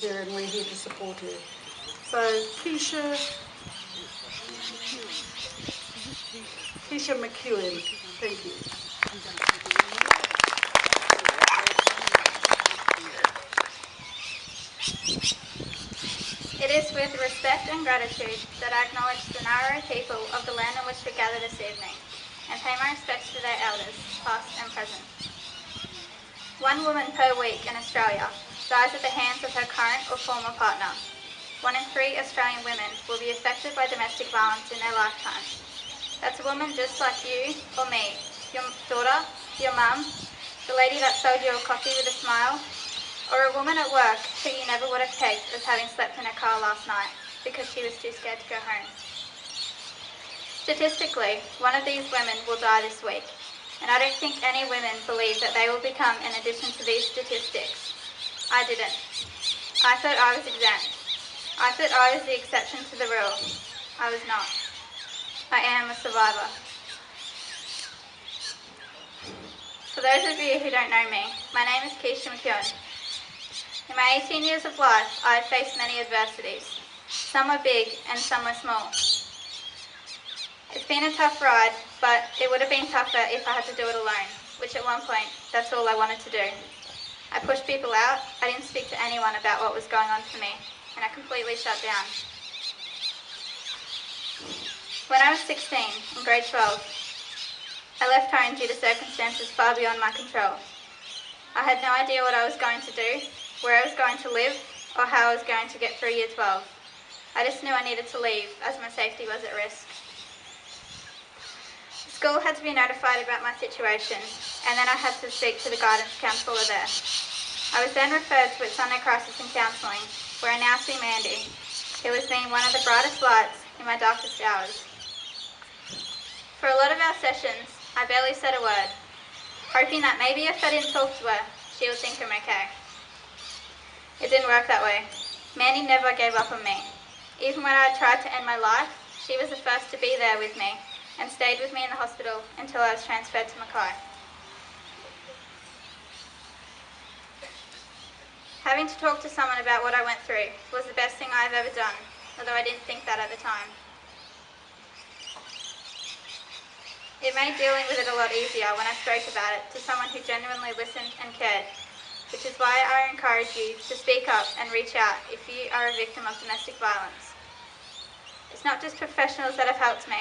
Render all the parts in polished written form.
here and we're here to support her. So Keisha McEwen, thank you. It is with respect and gratitude that I acknowledge the Ngaro people of the land on which we gather this evening and pay my respects to their elders, past and present. 1 woman per week in Australia dies at the hands of her current or former partner. 1 in 3 Australian women will be affected by domestic violence in their lifetime. That's a woman just like you or me, your daughter, your mum, the lady that sold you a coffee with a smile, or a woman at work who you never would have pegged as having slept in her car last night because she was too scared to go home. Statistically, 1 of these women will die this week, and I don't think any women believe that they will become an addition to these statistics. I didn't. I thought I was exempt. I thought I was the exception to the rule. I was not. I am a survivor. For those of you who don't know me, my name is Keisha McEwen. In my 18 years of life, I have faced many adversities. Some were big and some were small. It's been a tough ride, but it would have been tougher if I had to do it alone, which at one point, that's all I wanted to do. I pushed people out, I didn't speak to anyone about what was going on for me, and I completely shut down. When I was 16, in grade 12, I left home due to circumstances far beyond my control. I had no idea what I was going to do, where I was going to live, or how I was going to get through year 12. I just knew I needed to leave, as my safety was at risk. The school had to be notified about my situation, and then I had to speak to the guidance counsellor there. I was then referred to Whitsundays Crisis and Counselling, where I now see Mandy, who has been one of the brightest lights in my darkest hours. For a lot of our sessions, I barely said a word, hoping that maybe if I didn't talk to her, she would think I'm okay. It didn't work that way. Mandy never gave up on me. Even when I tried to end my life, she was the first to be there with me and stayed with me in the hospital until I was transferred to Mackay. Having to talk to someone about what I went through was the best thing I've ever done, although I didn't think that at the time. It made dealing with it a lot easier when I spoke about it to someone who genuinely listened and cared, which is why I encourage you to speak up and reach out if you are a victim of domestic violence. It's not just professionals that have helped me,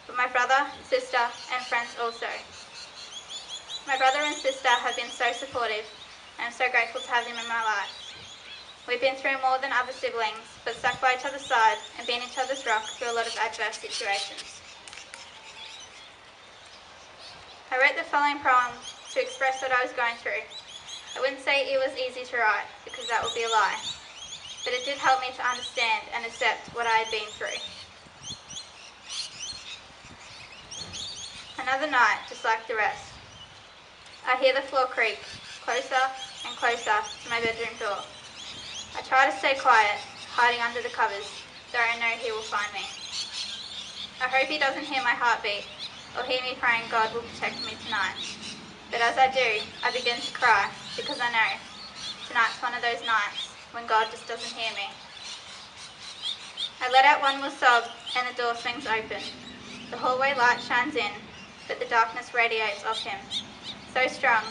but my brother, sister, and friends also. My brother and sister have been so supportive, and I'm so grateful to have them in my life. We've been through more than other siblings, but stuck by each other's side and been each other's rock through a lot of adverse situations. I wrote the following poem to express what I was going through. I wouldn't say it was easy to write, because that would be a lie, but it did help me to understand and accept what I had been through. Another night, just like the rest. I hear the floor creak, closer and closer to my bedroom door. I try to stay quiet, hiding under the covers, though I know he will find me. I hope he doesn't hear my heartbeat, or hear me praying God will protect me tonight. But as I do, I begin to cry, because I know tonight's one of those nights when God just doesn't hear me. I let out one more sob, and the door swings open. The hallway light shines in, but the darkness radiates off him. So strong,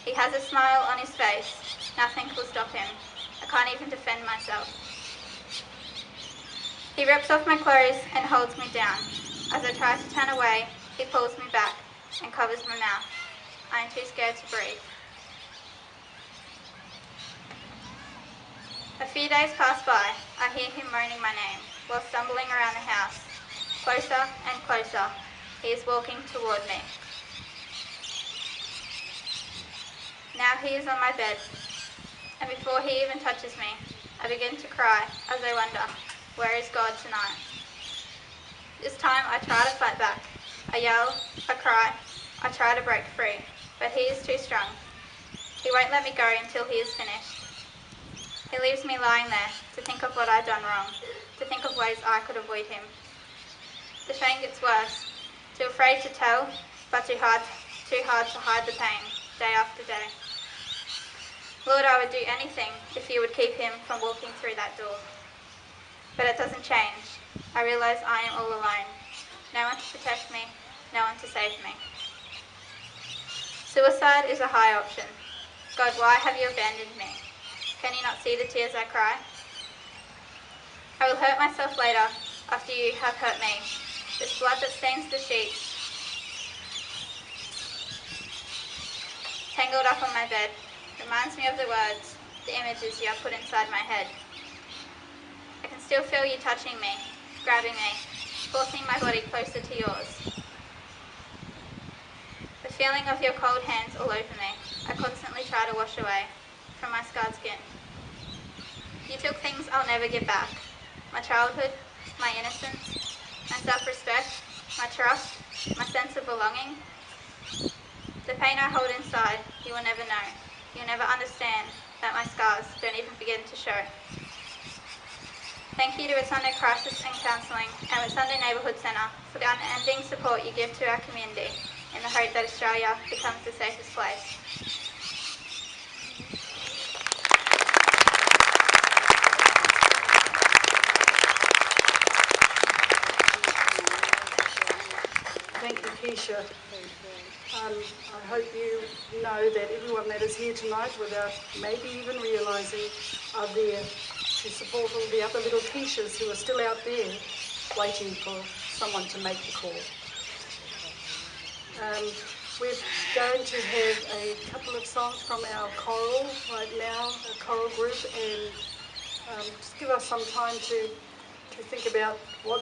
he has a smile on his face. Nothing will stop him. I can't even defend myself. He rips off my clothes and holds me down. As I try to turn away, he pulls me back and covers my mouth. I am too scared to breathe. A few days pass by. I hear him moaning my name while stumbling around the house. Closer and closer, he is walking toward me. Now he is on my bed, and before he even touches me, I begin to cry as I wonder, where is God tonight? This time I try to fight back. I yell, I cry, I try to break free, but he is too strong. He won't let me go until he is finished. He leaves me lying there to think of what I'd done wrong, to think of ways I could avoid him. The shame gets worse, too afraid to tell, but too hard to hide the pain, day after day. Lord, I would do anything if you would keep him from walking through that door. But it doesn't change. I realise I am all alone. No one to protect me, no one to save me. Suicide is a high option. God, why have you abandoned me? Can you not see the tears I cry? I will hurt myself later after you have hurt me. This blood that stains the sheets, tangled up on my bed, reminds me of the words, the images you have put inside my head. I can still feel you touching me, grabbing me, forcing my body closer to yours. The feeling of your cold hands all over me, I constantly try to wash away from my scarred skin. You took things I'll never get back. My childhood, my innocence, my self-respect, my trust, my sense of belonging. The pain I hold inside, you will never know. You'll never understand that my scars don't even begin to show. Thank you to Whitsunday Crisis and Counselling and Whitsunday Neighbourhood Centre for the unending support you give to our community in the hope that Australia becomes the safest place. Thank you, Keisha. I hope you know that everyone that is here tonight, without maybe even realising, are there to support all the other little Keishas who are still out there waiting for someone to make the call. We're going to have a couple of songs from our choral right now, a choral group, and just give us some time to think about what